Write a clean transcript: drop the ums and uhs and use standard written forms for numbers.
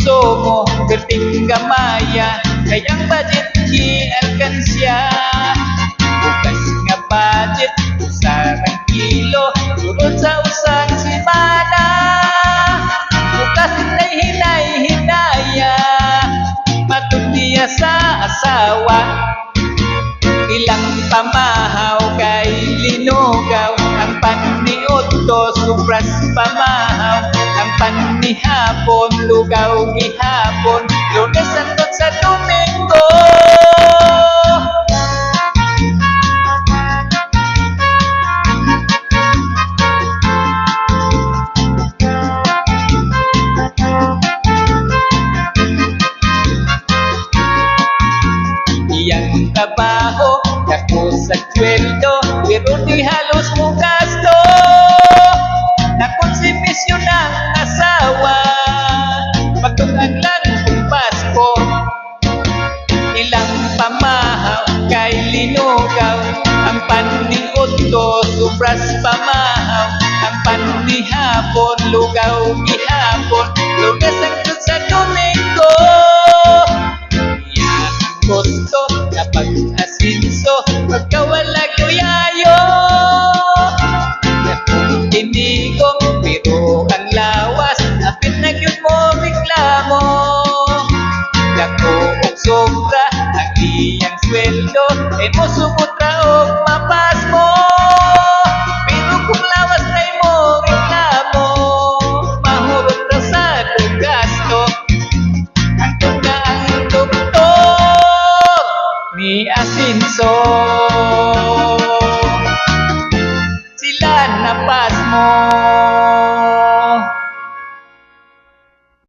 puso mo perting gamaya kayang budget gialkansya bukas nga budget usarang kilo turod sa usang simana bukas inay hinay-hinaya matudiya sa asawa ilang pamahaw kay linugaw ang panniudto supras pamahaw ang panihapon lugaw gihapon Lunes hangtod sa Domingo iyang trabaho dako sa sweldo pero di halos mo gasto nakonsimisyon ng asawa pagtugan lang kung Pasko ilang pamahaw kay linugaw ang panniudto supras pamahaw ang panihapon lugaw gihapon Lunes hangtod sa Domingo gusto kapag asinso pagkawala kuyayo inigong pero ang lawas apit na yun mo reklamo dako og sobra ang iyang sweldo ay mo sumutra og mapas mo pero kung lawas na mo reklamo mahurot na sa gasto ang tuga ang doktor ni Asinso sila napas mo